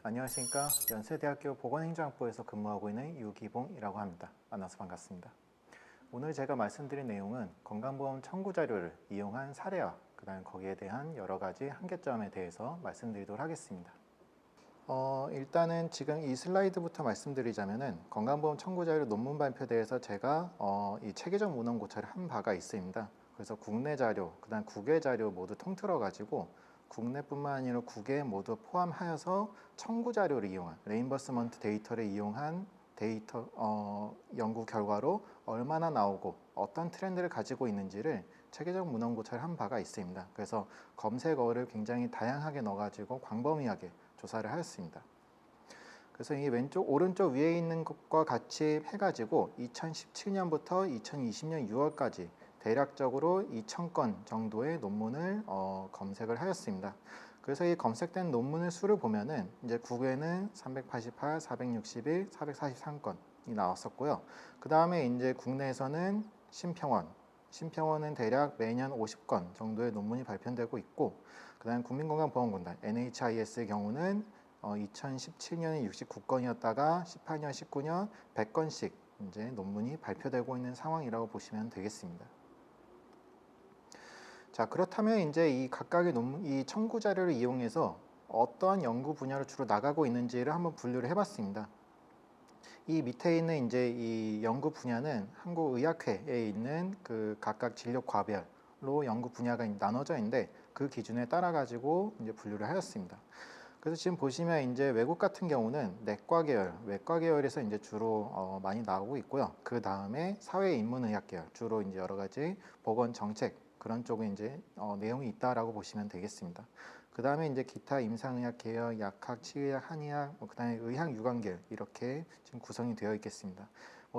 안녕하십니까. 연세대학교 보건행정학부에서 근무하고 있는 유기봉이라고 합니다. 만나서 반갑습니다. 오늘 제가 말씀드릴 내용은 건강보험 청구 자료를 이용한 사례와 그다음 거기에 대한 여러 가지 한계점에 대해서 말씀드리도록 하겠습니다. 일단은 지금 이 슬라이드부터 말씀드리자면은 건강보험 청구 자료 논문 발표대에서 제가 이 체계적 문헌 고찰을 한 바가 있습니다. 그래서 국내 자료, 그다음 국외 자료 모두 통틀어 가지고 국내뿐만 아니라 국외 모두 포함하여서 청구 자료를 이용한 레임버스먼트 데이터를 이용한 데이터 연구 결과로 얼마나 나오고 어떤 트렌드를 가지고 있는지를 체계적 문헌 고찰을 한 바가 있습니다. 그래서 검색어를 굉장히 다양하게 넣어가지고 광범위하게 조사를 하였습니다. 그래서 이 왼쪽 오른쪽 위에 있는 것과 같이 해가지고 2017년부터 2020년 6월까지 대략적으로 2,000건 정도의 논문을 검색을 하였습니다. 그래서 이 검색된 논문의 수를 보면은 이제 국외는 388, 461, 443건이 나왔었고요. 그 다음에 이제 국내에서는 심평원은 대략 매년 50건 정도의 논문이 발표되고 있고, 그다음 국민건강보험공단 NHIS의 경우는 2017년에 69건이었다가 18년, 19년 100건씩 이제 논문이 발표되고 있는 상황이라고 보시면 되겠습니다. 자, 그렇다면 이제 이 각각의 논문, 이 청구 자료를 이용해서 어떠한 연구 분야로 주로 나가고 있는지를 한번 분류를 해봤습니다. 이 밑에 있는 이제 이 연구 분야는 한국의학회에 있는 그 각각 진료 과별로 연구 분야가 나눠져 있는데 그 기준에 따라 가지고 이제 분류를 하였습니다. 그래서 지금 보시면 이제 외국 같은 경우는 내과 계열, 외과 계열에서 이제 주로 많이 나오고 있고요. 그 다음에 사회인문의학 계열, 주로 이제 여러 가지 보건 정책 그런 쪽에 이제 내용이 있다라고 보시면 되겠습니다. 그 다음에 이제 기타 임상의학 계열, 약학, 치의학, 한의학, 그 다음에 의학 유관 계열 이렇게 지금 구성이 되어 있겠습니다.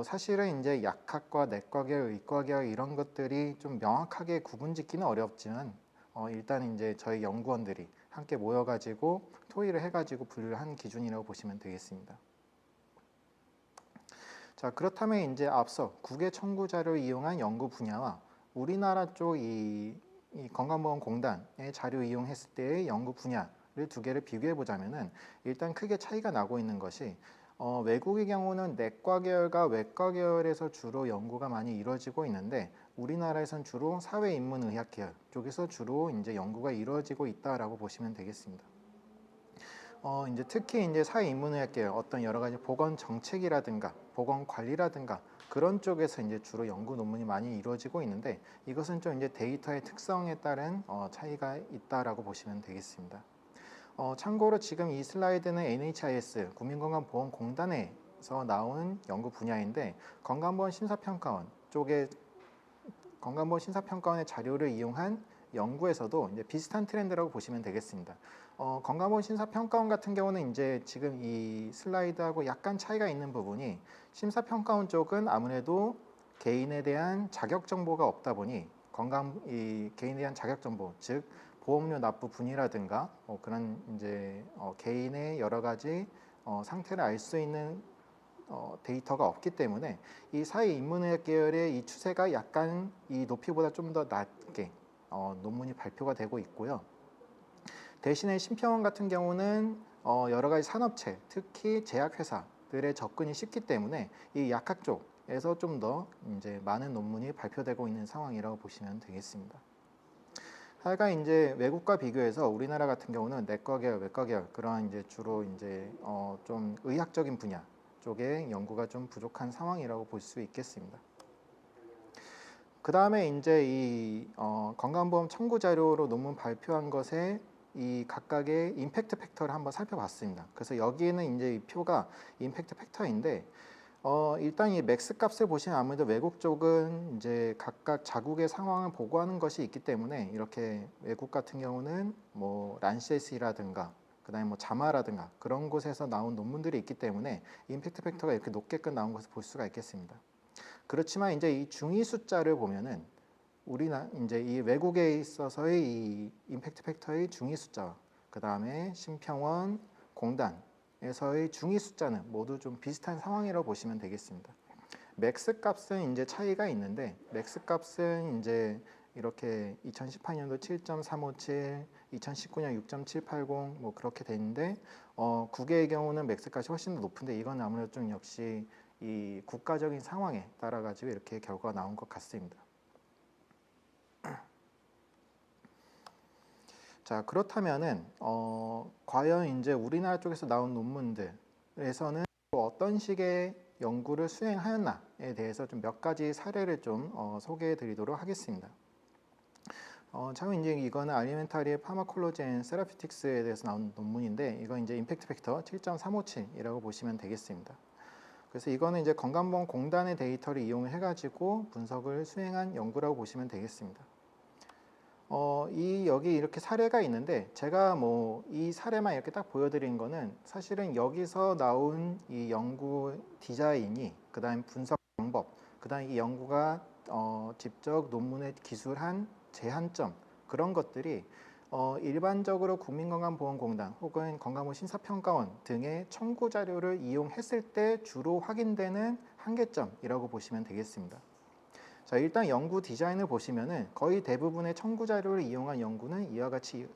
사실은 이제 약학과 내과 계열, 의과 계열 이런 것들이 좀 명확하게 구분짓기는 어렵지만 일단 이제 저희 연구원들이 함께 모여가지고 토의를 해가지고 분류를 한 기준이라고 보시면 되겠습니다. 자, 그렇다면 이제 앞서 국외 청구 자료를 이용한 연구 분야와 우리나라 쪽 이 건강보험공단의 자료 이용했을 때의 연구 분야를 두 개를 비교해 보자면은 일단 크게 차이가 나고 있는 것이 외국의 경우는 내과 계열과 외과 계열에서 주로 연구가 많이 이루어지고 있는데 우리나라에선 주로 사회인문의학 계열 쪽에서 주로 이제 연구가 이루어지고 있다라고 보시면 되겠습니다. 이제 특히 이제 사회인문의학 계열 어떤 여러 가지 보건 정책이라든가 보건 관리라든가 그런 쪽에서 이제 주로 연구 논문이 많이 이루어지고 있는데 이것은 좀 이제 데이터의 특성에 따른 차이가 있다라고 보시면 되겠습니다. 참고로 지금 이 슬라이드는 NHIS 국민건강보험공단에서 나온 연구 분야인데 건강보험 심사평가원 쪽에 건강보험 심사평가원의 자료를 이용한 연구에서도 이제 비슷한 트렌드라고 보시면 되겠습니다. 건강보험 심사평가원 같은 경우는 이제 지금 이 슬라이드하고 약간 차이가 있는 부분이 심사평가원 쪽은 아무래도 개인에 대한 자격 정보가 없다 보니 개인에 대한 자격 정보, 즉 보험료 납부 분이라든가 그런 이제 개인의 여러 가지 상태를 알 수 있는 데이터가 없기 때문에 이 사회인문의학 계열의 이 추세가 약간 이 높이보다 좀 더 낮게 논문이 발표가 되고 있고요. 대신에 심평원 같은 경우는 여러 가지 산업체, 특히 제약회사들의 접근이 쉽기 때문에 이 약학 쪽에서 좀 더 이제 많은 논문이 발표되고 있는 상황이라고 보시면 되겠습니다. 하여간 이제 외국과 비교해서 우리나라 같은 경우는 내과 계열, 외과 계열 그러한 이제 주로 이제 좀 의학적인 분야 쪽에 연구가 좀 부족한 상황이라고 볼 수 있겠습니다. 그 다음에 이제 이 건강보험 청구 자료로 논문 발표한 것에 이 각각의 임팩트 팩터를 한번 살펴봤습니다. 그래서 여기에는 이제 이 표가 임팩트 팩터인데 일단 이 맥스 값을 보시면 아무래도 외국 쪽은 이제 각각 자국의 상황을 보고하는 것이 있기 때문에 이렇게 외국 같은 경우는 뭐 란셋이라든가 그다음에 뭐 자마라든가 그런 곳에서 나온 논문들이 있기 때문에 임팩트 팩터가 이렇게 높게끔 나온 것을 볼 수가 있겠습니다. 그렇지만 이제 이 중위 숫자를 보면은 이제 이 외국에 있어서의 이 임팩트 팩터의 중위 숫자, 그 다음에 심평원, 공단에서의 중위 숫자는 모두 좀 비슷한 상황이라고 보시면 되겠습니다. 맥스 값은 이제 차이가 있는데 맥스 값은 이제 이렇게 2018년도 7.357, 2019년 6.780 뭐 그렇게 되는데 9개의 경우는 맥스값이 훨씬 더 높은데 이건 아무래도 좀 역시 이 국가적인 상황에 따라 가지고 이렇게 결과가 나온 것 같습니다. 자, 그렇다면은 과연 이제 우리나라 쪽에서 나온 논문들에서는 어떤 식의 연구를 수행하였나에 대해서 좀 몇 가지 사례를 좀 소개해 드리도록 하겠습니다. 참 이제 이거는 알리멘타리 파마콜로지 앤 세라피틱스에 대해서 나온 논문인데 이건 이제 임팩트 팩터 7.357이라고 보시면 되겠습니다. 그래서 이거는 이제 건강보험공단의 데이터를 이용해 가지고 분석을 수행한 연구라고 보시면 되겠습니다. 여기 이렇게 사례가 있는데 제가 뭐 이 사례만 이렇게 딱 보여드린 거는 사실은 여기서 나온 이 연구 디자인이 그다음 분석 방법, 그다음 이 연구가 직접 논문에 기술한 제한점 그런 것들이 일반적으로 국민건강보험공단 혹은 건강보험심사평가원 등의 청구 자료를 이용했을 때 주로 확인되는 한계점이라고 보시면 되겠습니다. 자, 일단 연구 디자인을 보시면은 거의 대부분의 청구 자료를 이용한 연구는 이와 같이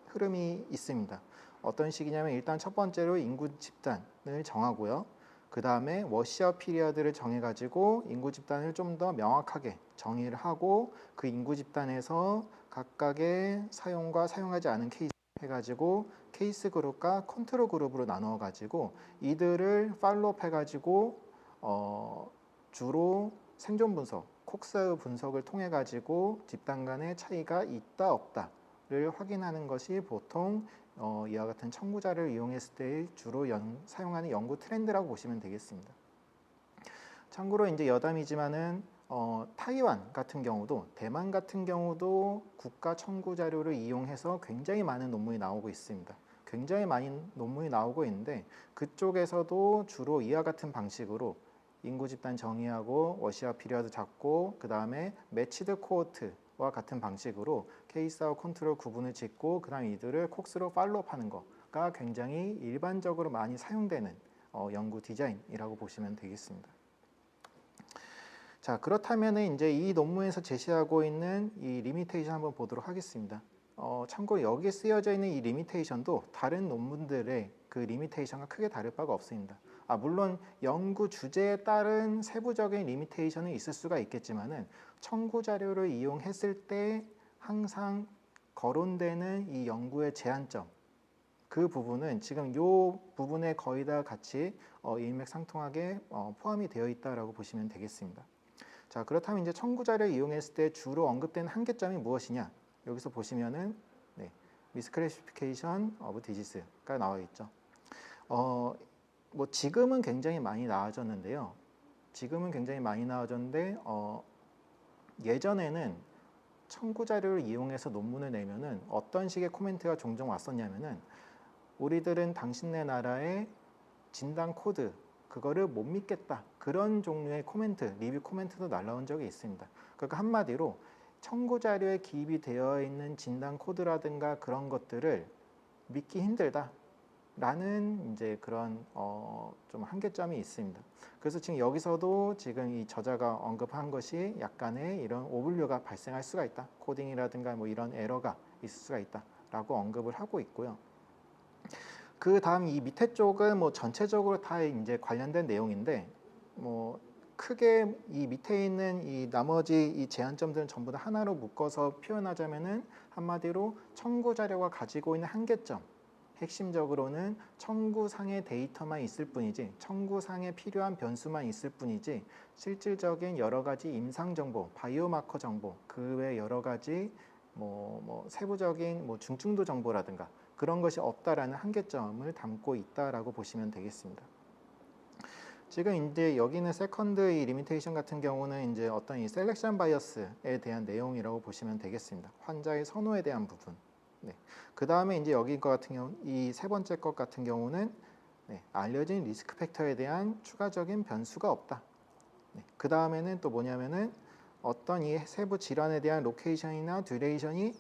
흐름이 있습니다. 어떤 식이냐면 일단 첫 번째로 인구 집단을 정하고요. 그 다음에 워시아웃 피리어드를 정해가지고 인구 집단을 좀 더 명확하게 정의를 하고 그 인구 집단에서 각각의 사용과 사용하지 않은 케이스 해가지고 케이스 그룹과 컨트롤 그룹으로 나누어가지고 이들을 팔로업 해가지고 주로 생존 분석, 콕스 분석을 통해 가지고 집단 간의 차이가 있다 없다를 확인하는 것이 보통 이와 같은 청구자를 이용했을 때 주로 사용하는 연구 트렌드라고 보시면 되겠습니다. 참고로 이제 여담이지만은 타이완 같은 경우도 대만 같은 경우도 국가 청구 자료를 이용해서 굉장히 많은 논문이 나오고 있습니다. 굉장히 많은 논문이 나오고 있는데 그쪽에서도 주로 이와 같은 방식으로 인구 집단 정의하고 워시아웃 피리어드 잡고 그 다음에 매치드 코호트와 같은 방식으로 케이스와 컨트롤 구분을 짓고 그 다음 이들을 콕스로 팔로우하는 거가 굉장히 일반적으로 많이 사용되는 연구 디자인이라고 보시면 되겠습니다. 자, 그렇다면 이제 이 논문에서 제시하고 있는 이 리미테이션 한번 보도록 하겠습니다. 참고로 여기에 쓰여져 있는 이 리미테이션도 다른 논문들의 그 리미테이션과 크게 다를 바가 없습니다. 물론 연구 주제에 따른 세부적인 리미테이션은 있을 수가 있겠지만은 청구 자료를 이용했을 때 항상 거론되는 이 연구의 제한점 그 부분은 지금 이 부분에 거의 다 같이 일맥상통하게 포함이 되어 있다라고 보시면 되겠습니다. 자, 그렇다면 이제 청구 자료를 이용했을 때 주로 언급되는 한계점이 무엇이냐? 여기서 보시면은 미스클래시피케이션 오브 디지스가 나와 있죠. 뭐 지금은 굉장히 많이 나아졌는데요. 지금은 굉장히 많이 나아졌는데 예전에는 청구 자료를 이용해서 논문을 내면은 어떤 식의 코멘트가 종종 왔었냐면은 우리들은 당신네 나라의 진단 코드 그거를 못 믿겠다. 그런 종류의 코멘트, 리뷰 코멘트도 날라온 적이 있습니다. 그러니까 한마디로 청구 자료에 기입이 되어 있는 진단 코드라든가 그런 것들을 믿기 힘들다. 라는 이제 그런 좀 한계점이 있습니다. 그래서 지금 여기서도 지금 이 저자가 언급한 것이 약간의 이런 오분류가 발생할 수가 있다. 코딩이라든가 뭐 이런 에러가 있을 수가 있다라고 언급을 하고 있고요. 그 다음 이 밑에 쪽은 뭐 전체적으로 다 이제 관련된 내용인데 뭐 크게 이 밑에 있는 이 나머지 이 제한점들은 전부 다 하나로 묶어서 표현하자면은 한마디로 청구 자료가 가지고 있는 한계점 핵심적으로는 청구상의 데이터만 있을 뿐이지 청구상에 필요한 변수만 있을 뿐이지 실질적인 여러 가지 임상 정보, 바이오마커 정보, 그 외 여러 가지 뭐 세부적인 뭐 중증도 정보라든가 그런 것이 없다라는 한계점을 담고 있다라고 보시면 되겠습니다. 지금 이제 여기는 세컨드 이 리미테이션 같은 경우는 이제 어떤 이 셀렉션 바이어스에 대한 내용이라고 보시면 되겠습니다. 환자의 선호에 대한 부분. 네. 그 다음에 이제 여기 것 같은 경우 이 세 번째 것 같은 경우는 알려진 리스크 팩터에 대한 추가적인 변수가 없다. 그 다음에는 또 뭐냐면은 어떤 이 세부 질환에 대한 로케이션이나 듀레이션이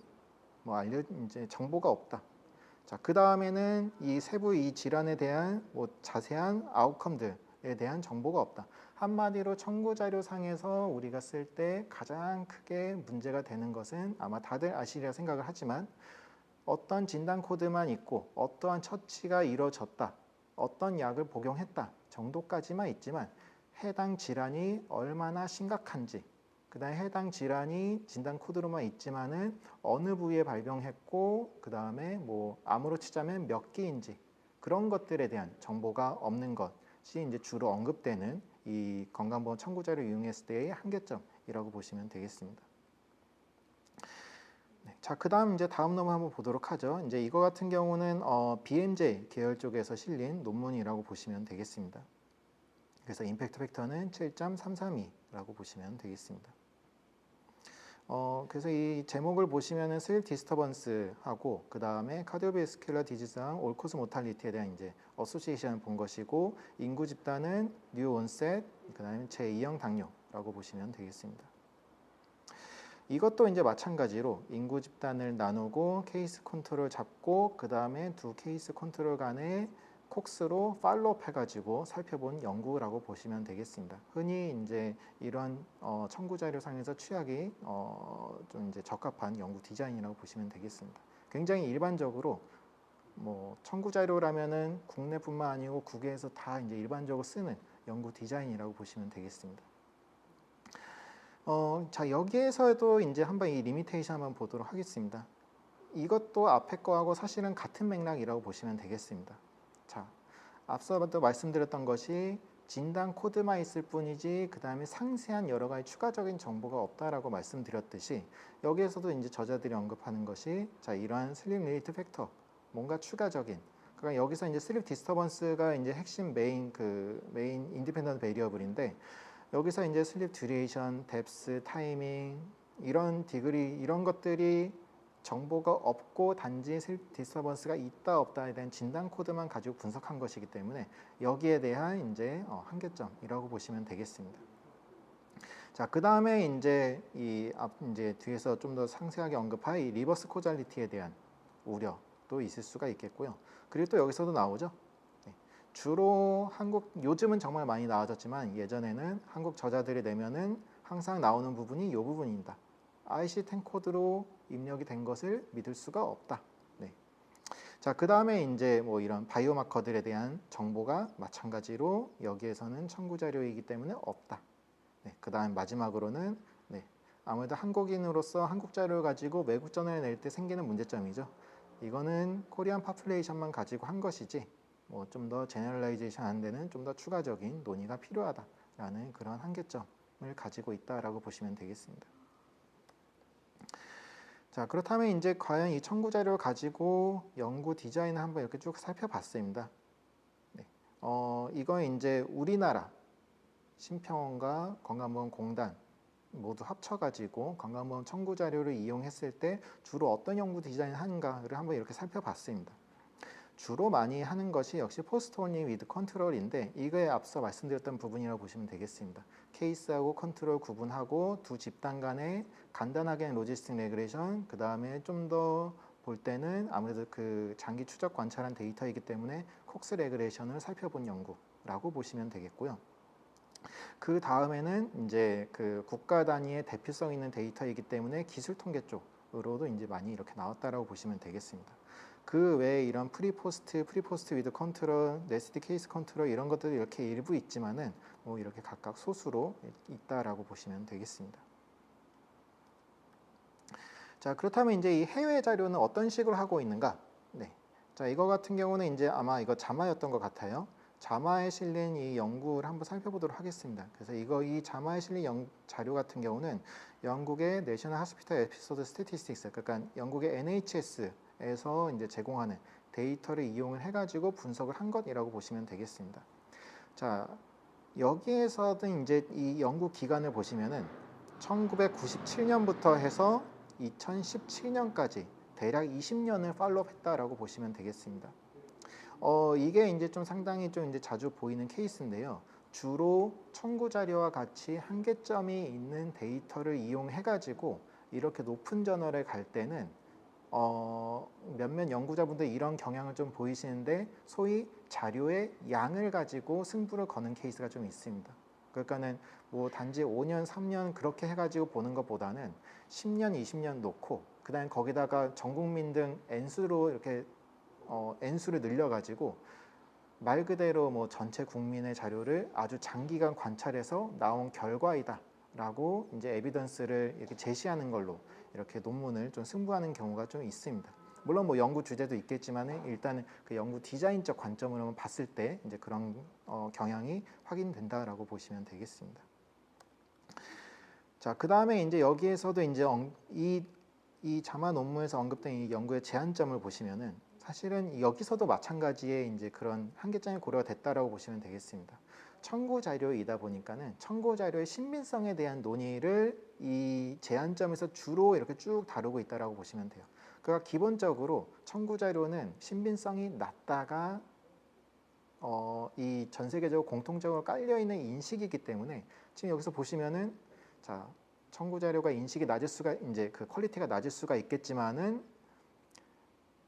뭐 이제 정보가 없다. 자, 그 다음에는 이 세부 이 질환에 대한 뭐 자세한 아웃컴들 대한 정보가 없다. 한마디로 청구 자료상에서 우리가 쓸 때 가장 크게 문제가 되는 것은 아마 다들 아시리라 생각을 하지만 어떤 진단 코드만 있고 어떠한 처치가 이루어졌다, 어떤 약을 복용했다 정도까지만 있지만 해당 질환이 얼마나 심각한지, 그 다음에 해당 질환이 진단 코드로만 있지만은 어느 부위에 발병했고, 그 다음에 뭐 암으로 치자면 몇 기인지 그런 것들에 대한 정보가 없는 것이 이제 주로 언급되는 이 건강보험 청구자료 이용했을 때의 한계점이라고 보시면 되겠습니다. 네, 자, 그다음 이제 다음 논문 한번 보도록 하죠. 이제 이거 같은 경우는 BMJ 계열 쪽에서 실린 논문이라고 보시면 되겠습니다. 그래서 임팩트 팩터는 7.332라고 보시면 되겠습니다. 그래서 이 제목을 보시면은 슬립 디스터번스하고 그 다음에 카디오베스큘러 디지즈랑 올코스 모탈리티에 대한 이제 어소시에이션을 본 것이고, 인구 집단은 뉴 온셋, 그 다음에 제2형 당뇨라고 보시면 되겠습니다. 이것도 이제 마찬가지로 인구 집단을 나누고 케이스 컨트롤 잡고 그 다음에 두 케이스 컨트롤 간의 콕스로 팔로업 해가지고 살펴본 연구라고 보시면 되겠습니다. 흔히 이제 이런 청구 자료상에서 취하기 좀 이제 적합한 연구 디자인이라고 보시면 되겠습니다. 굉장히 일반적으로 뭐 청구 자료라면은 국내뿐만 아니고 국외에서 다 이제 일반적으로 쓰는 연구 디자인이라고 보시면 되겠습니다. 자, 여기에서도 이제 한번 이 리미테이션 한번 보도록 하겠습니다. 이것도 앞에 거하고 사실은 같은 맥락이라고 보시면 되겠습니다. 자, 앞서도 말씀드렸던 것이 진단 코드만 있을 뿐이지 그 다음에 상세한 여러 가지 추가적인 정보가 없다라고 말씀드렸듯이, 여기에서도 이제 저자들이 언급하는 것이 자, 이러한 슬립 리레이트 팩터, 뭔가 추가적인, 그러니까 여기서 이제 슬립 디스터번스가 이제 핵심 메인 인디펜던트 베리어블인데, 여기서 이제 슬립 듀레이션, 뎁스, 타이밍, 이런 디그리, 이런 것들이 정보가 없고 단지 슬립 디스터번스가 있다 없다에 대한 진단 코드만 가지고 분석한 것이기 때문에 여기에 대한 이제 한계점이라고 보시면 되겠습니다. 자, 그 다음에 이제 이제 뒤에서 좀 더 상세하게 언급할 이 리버스 코잘리티에 대한 우려도 있을 수가 있겠고요. 그리고 또 여기서도 나오죠. 주로 요즘은 정말 많이 나아졌지만 예전에는 한국 저자들이 내면은 항상 나오는 부분이 이 부분입니다. IC10 코드로 입력이 된 것을 믿을 수가 없다. 네. 자, 그 다음에 이제 뭐 이런 바이오마커들에 대한 정보가 마찬가지로 여기에서는 청구 자료이기 때문에 없다. 네. 그 다음 마지막으로는 아무래도 한국인으로서 한국 자료를 가지고 외국 전화를 낼 때 생기는 문제점이죠. 이거는 코리안 파퓰레이션만 가지고 한 것이지 뭐 좀 더 제너럴라이제이션 하는 데는 좀 더 추가적인 논의가 필요하다라는 그런 한계점을 가지고 있다라고 보시면 되겠습니다. 자, 그렇다면 이제 과연 이 청구 자료를 가지고 연구 디자인을 한번 이렇게 쭉 살펴봤습니다. 네. 이건 이제 우리나라 심평원과 건강보험공단 모두 합쳐가지고 건강보험 청구 자료를 이용했을 때 주로 어떤 연구 디자인을 하는가를 한번 이렇게 살펴봤습니다. 주로 많이 하는 것이 역시 포스트 온리 위드 컨트롤인데, 이거에 앞서 말씀드렸던 부분이라고 보시면 되겠습니다. 케이스하고 컨트롤 구분하고 두 집단 간의 간단하게 로지스틱 레그레이션, 그 다음에 좀 더 볼 때는 아무래도 그 장기 추적 관찰한 데이터이기 때문에 콕스 레그레이션을 살펴본 연구라고 보시면 되겠고요. 그 다음에는 이제 그 국가 단위의 대표성 있는 데이터이기 때문에 기술 통계 쪽으로도 이제 많이 이렇게 나왔다라고 보시면 되겠습니다. 그 외에 이런 프리포스트 위드 컨트롤, 네스티 케이스 컨트롤 이런 것들이 이렇게 일부 있지만은 뭐 이렇게 각각 소수로 있다라고 보시면 되겠습니다. 자, 그렇다면 이제 이 해외 자료는 어떤 식으로 하고 있는가? 네. 자, 이거 같은 경우는 이제 아마 이거 자마였던 것 같아요. 자마에 실린 이 연구를 한번 살펴보도록 하겠습니다. 그래서 이 자마에 실린 자료 같은 경우는 영국의 내셔널 하스피탈 에피소드 스태티스틱스, 그러니까 영국의 NHS에서 이제 제공하는 데이터를 이용을 해가지고 분석을 한 것이라고 보시면 되겠습니다. 자, 여기에서는 이제 이 연구 기간을 보시면은 1997년부터 해서 2017년까지 대략 20년을 팔로우했다라고 보시면 되겠습니다. 이게 이제 좀 상당히 좀 이제 자주 보이는 케이스인데요. 주로 청구 자료와 같이 한계점이 있는 데이터를 이용해가지고 이렇게 높은 저널에 갈 때는 몇몇 연구자분들 이런 경향을 좀 보이시는데 소위 자료의 양을 가지고 승부를 거는 케이스가 좀 있습니다. 그러니까는 뭐 단지 5년, 3년 그렇게 해가지고 보는 것보다는 10년, 20년 놓고 그다음에 거기다가 전 국민 등 N수로 이렇게 N수를 늘려가지고 말 그대로 뭐 전체 국민의 자료를 아주 장기간 관찰해서 나온 결과이다라고 이제 에비던스를 이렇게 제시하는 걸로 이렇게 논문을 좀 승부하는 경우가 좀 있습니다. 물론 뭐 연구 주제도 있겠지만은 일단은 그 연구 디자인적 관점으로 봤을 때 이제 그런 경향이 확인된다라고 보시면 되겠습니다. 자, 그 다음에 이제 여기에서도 이제 이 자마 논문에서 언급된 이 연구의 제한점을 보시면은 사실은 여기서도 마찬가지의 이제 그런 한계점이 고려가 됐다라고 보시면 되겠습니다. 청구 자료이다 보니까는 청구 자료의 신빙성에 대한 논의를 이 제한점에서 주로 이렇게 쭉 다루고 있다라고 보시면 돼요. 그러니까 기본적으로 청구 자료는 신빙성이 낮다가 이 전 세계적으로 공통적으로 깔려 있는 인식이기 때문에 지금 여기서 보시면은 자, 청구 자료가 인식이 낮을 수가 이제 그 퀄리티가 낮을 수가 있겠지만은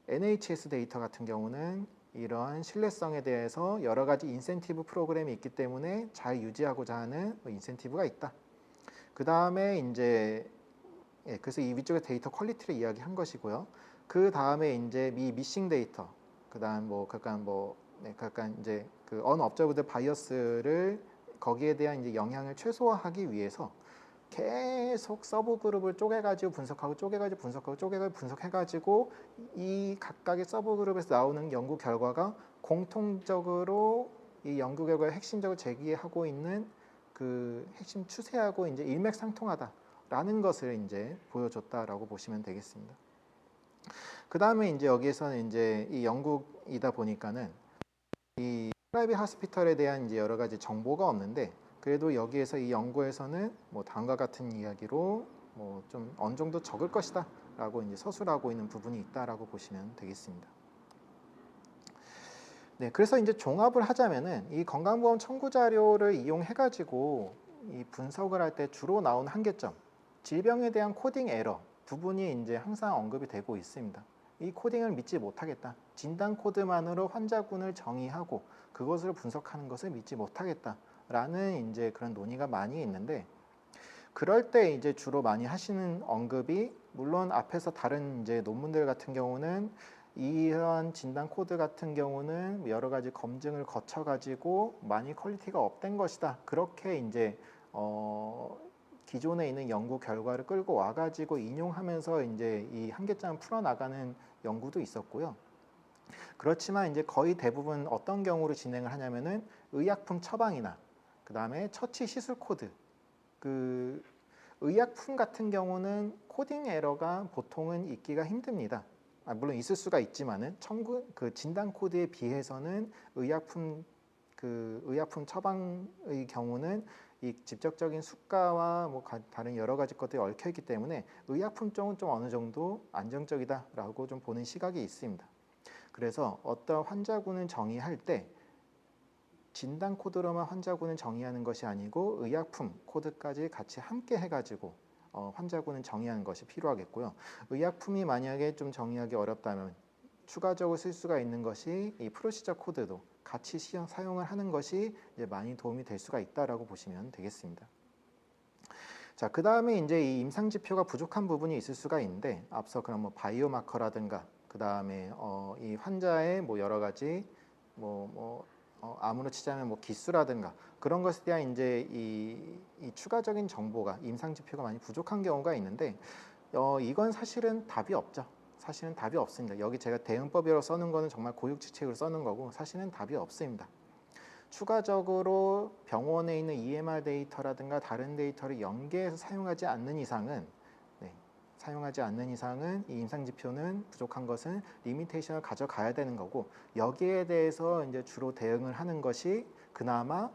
NHS 데이터 같은 경우는 이러한 신뢰성에 대해서 여러 가지 인센티브 프로그램이 있기 때문에 잘 유지하고자 하는 인센티브가 있다. 그 다음에 이제 그래서 이 위쪽에 데이터 퀄리티를 이야기한 것이고요. 그 다음에 이제 이 미싱 데이터, 그다음 뭐 약간 이제 그 언업저브드 바이어스를 거기에 대한 이제 영향을 최소화하기 위해서 계속 서브 그룹을 쪼개가지고 분석해가지고 이 각각의 서브 그룹에서 나오는 연구 결과가 공통적으로 이 연구 결과에 핵심적으로 제기하고 있는 그 핵심 추세하고 이제 일맥상통하다라는 것을 이제 보여줬다라고 보시면 되겠습니다. 그 다음에 이제 여기에서는 이제 이 연구이다 보니까는 이 프라이빗 하스피털에 대한 이제 여러 가지 정보가 없는데 그래도 여기에서 이 연구에서는 뭐 다음과 같은 이야기로 뭐 좀 어느 정도 적을 것이다라고 이제 서술하고 있는 부분이 있다라고 보시면 되겠습니다. 네, 그래서 이제 종합을 하자면은 이 건강보험 청구 자료를 이용해가지고 이 분석을 할 때 주로 나온 한계점, 질병에 대한 코딩 에러 부분이 이제 항상 언급이 되고 있습니다. 이 코딩을 믿지 못하겠다. 진단 코드만으로 환자군을 정의하고 그것을 분석하는 것을 믿지 못하겠다라는 이제 그런 논의가 많이 있는데 그럴 때 이제 주로 많이 하시는 언급이 물론 앞에서 다른 이제 논문들 같은 경우는 이런 진단 코드 같은 경우는 여러 가지 검증을 거쳐 가지고 많이 퀄리티가 업된 것이다. 그렇게 이제 기존에 있는 연구 결과를 끌고 와가지고 인용하면서 이제 이 한계점을 풀어나가는 연구도 있었고요. 그렇지만 이제 거의 대부분 어떤 경우로 진행을 하냐면은 의약품 처방이나 그 다음에 처치 시술 코드 그 의약품 같은 경우는 코딩 에러가 보통은 있기가 힘듭니다. 물론 있을 수가 있지만은 그 진단 코드에 비해서는 의약품 처방의 경우는 이 직접적인 수가와 뭐 다른 여러 가지 것들이 얽혀 있기 때문에 의약품 쪽은 좀 어느 정도 안정적이다라고 좀 보는 시각이 있습니다. 그래서 어떤 환자군을 정의할 때 진단 코드로만 환자군을 정의하는 것이 아니고 의약품 코드까지 같이 함께 해가지고 환자군을 정의하는 것이 필요하겠고요. 의약품이 만약에 좀 정의하기 어렵다면 추가적으로 쓸 수가 있는 것이 이 프로시저 코드도 같이 사용을 하는 것이 이제 많이 도움이 될 수가 있다라고 보시면 되겠습니다. 자, 그 다음에 이제 이 임상 지표가 부족한 부분이 있을 수가 있는데 앞서 그런 뭐 바이오마커라든가 그 다음에 이 환자의 뭐 여러 가지 암으로 치자면 뭐 기수라든가 그런 것에 대한 이제 이 추가적인 정보가 임상 지표가 많이 부족한 경우가 있는데 이건 사실은 답이 없죠. 사실은 답이 없습니다. 여기 제가 대응법이라고 써는 거는 정말 고육지책으로 써는 거고 사실은 답이 없습니다. 추가적으로 병원에 있는 EMR 데이터라든가 다른 데이터를 연계해서 사용하지 않는 이상은 이 임상 지표는 부족한 것은 리미테이션을 가져가야 되는 거고 여기에 대해서 이제 주로 대응을 하는 것이 그나마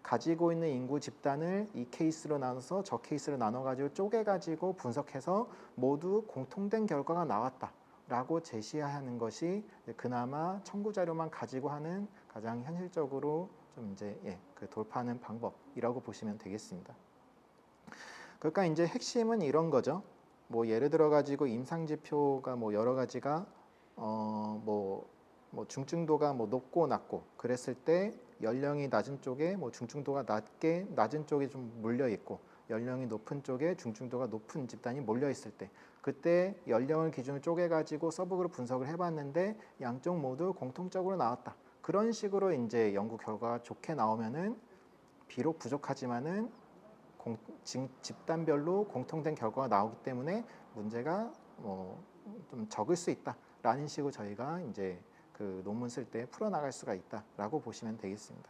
가지고 있는 인구 집단을 이 케이스로 나눠서 저 케이스로 나눠 가지고 쪼개 가지고 분석해서 모두 공통된 결과가 나왔다라고 제시하는 것이 그나마 청구 자료만 가지고 하는 가장 현실적으로 좀 이제 그 돌파하는 방법이라고 보시면 되겠습니다. 그러니까 이제 핵심은 이런 거죠. 뭐 예를 들어 가지고 임상 지표가 뭐 여러 가지가 뭐 중증도가 뭐 높고 낮고 그랬을 때 연령이 낮은 쪽에 뭐 중증도가 낮은 쪽에 좀 몰려 있고 연령이 높은 쪽에 중증도가 높은 집단이 몰려 있을 때 그때 연령을 기준으로 쪼개 가지고 서브그룹 분석을 해봤는데 양쪽 모두 공통적으로 나왔다. 그런 식으로 이제 연구 결과가 좋게 나오면은 비록 부족하지만은 집단별로 공통된 결과가 나오기 때문에 문제가 좀 적을 수 있다라는 식으로 저희가 이제 그 논문 쓸 때 풀어나갈 수가 있다라고 보시면 되겠습니다.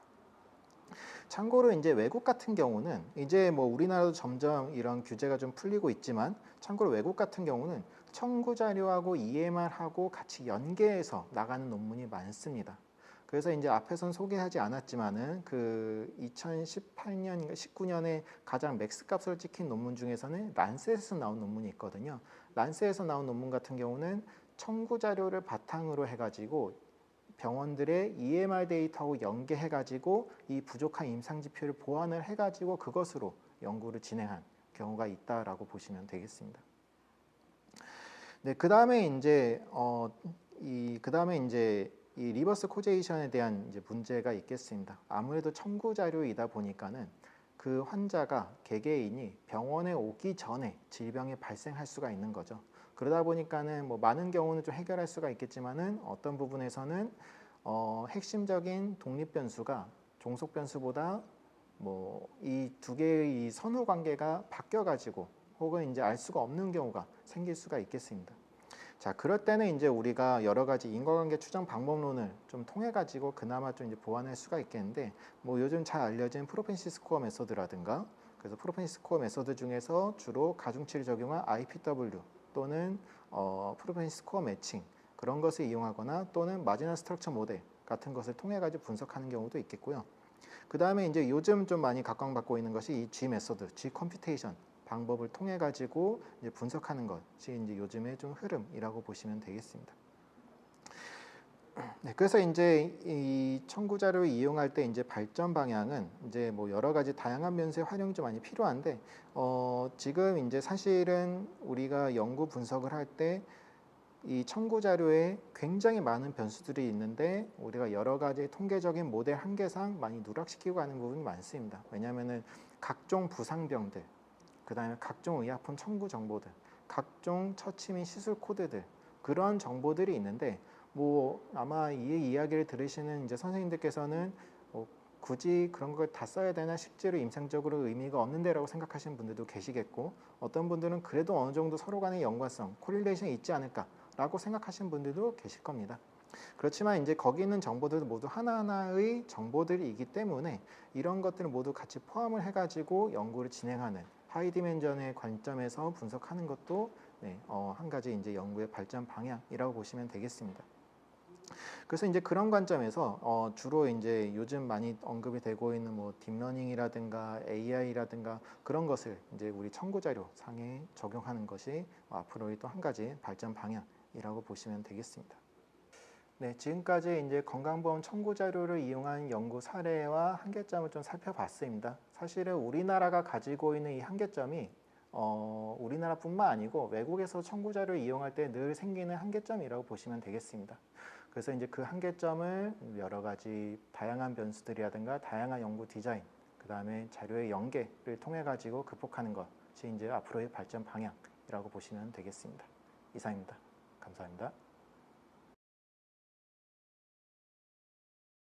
참고로 이제 외국 같은 경우는 이제 뭐 우리나라도 점점 이런 규제가 좀 풀리고 있지만 참고로 외국 같은 경우는 청구 자료하고 EMR하고 같이 연계해서 나가는 논문이 많습니다. 그래서 이제 앞에선 소개하지 않았지만은 그 2018년인가 19년에 가장 맥스 값을 찍힌 논문 중에서는 란셋에서 나온 논문이 있거든요. 란셋에서 나온 논문 같은 경우는 청구 자료를 바탕으로 해가지고 병원들의 EMR 데이터하고 연계해가지고 이 부족한 임상 지표를 보완을 해가지고 그것으로 연구를 진행한 경우가 있다라고 보시면 되겠습니다. 네, 그 다음에 이제 이 리버스 코제이션에 대한 이제 문제가 있겠습니다. 아무래도 청구 자료이다 보니까는 그 환자가 개개인이 병원에 오기 전에 질병이 발생할 수가 있는 거죠. 그러다 보니까는 뭐 많은 경우는 좀 해결할 수가 있겠지만은 어떤 부분에서는 핵심적인 독립 변수가 종속 변수보다 뭐 이 두 개의 이 선후 관계가 바뀌어 가지고 혹은 이제 알 수가 없는 경우가 생길 수가 있겠습니다. 자, 그럴 때는 이제 우리가 여러 가지 인과관계 추정 방법론을 좀 통해 가지고 그나마 좀 이제 보완할 수가 있겠는데 뭐 요즘 잘 알려진 프로펜시 스코어 메소드라든가 그래서 프로펜시 스코어 메소드 중에서 주로 가중치를 적용한 IPW 또는 프로펜시 스코어 매칭 그런 것을 이용하거나 또는 마지널 스트럭처 모델 같은 것을 통해 가지고 분석하는 경우도 있겠고요. 그 다음에 이제 요즘 좀 많이 각광받고 있는 것이 이 G 메소드, G 컴퓨테이션 방법을 통해 가지고 이제 분석하는 것이 이제 요즘의 좀 흐름이라고 보시면 되겠습니다. 네, 그래서 이제 이 청구 자료를 이용할 때 이제 발전 방향은 이제 뭐 여러 가지 다양한 면에서의 활용이 좀 많이 필요한데 지금 이제 사실은 우리가 연구 분석을 할 때 이 청구 자료에 굉장히 많은 변수들이 있는데 우리가 여러 가지 통계적인 모델 한계상 많이 누락시키고 가는 부분이 많습니다. 왜냐하면은 각종 부상병들 그 다음에 각종 의약품 청구 정보들, 각종 처치 및 시술 코드들 그런 정보들이 있는데 뭐 아마 이 이야기를 들으시는 이제 선생님들께서는 굳이 그런 걸 다 써야 되나 실제로 임상적으로 의미가 없는데라고 생각하시는 분들도 계시겠고 어떤 분들은 그래도 어느 정도 서로 간의 연관성, 코릴레이션이 있지 않을까라고 생각하시는 분들도 계실 겁니다. 그렇지만 이제 거기 있는 정보들도 모두 하나하나의 정보들이기 때문에 이런 것들을 모두 같이 포함을 해가지고 연구를 진행하는 하이 디멘전의 관점에서 분석하는 것도 한 가지 이제 연구의 발전 방향이라고 보시면 되겠습니다. 그래서 이제 그런 관점에서 주로 이제 요즘 많이 언급이 되고 있는 뭐 딥러닝이라든가 AI라든가 그런 것을 이제 우리 청구 자료 상에 적용하는 것이 앞으로의 또 한 가지 발전 방향이라고 보시면 되겠습니다. 네, 지금까지 이제 건강보험 청구 자료를 이용한 연구 사례와 한계점을 좀 살펴봤습니다. 사실은 우리나라가 가지고 있는 이 한계점이 우리나라뿐만 아니고 외국에서 청구 자료를 이용할 때 늘 생기는 한계점이라고 보시면 되겠습니다. 그래서 이제 그 한계점을 여러 가지 다양한 변수들이라든가 다양한 연구 디자인, 그 다음에 자료의 연계를 통해 가지고 극복하는 것이 이제 앞으로의 발전 방향이라고 보시면 되겠습니다. 이상입니다. 감사합니다.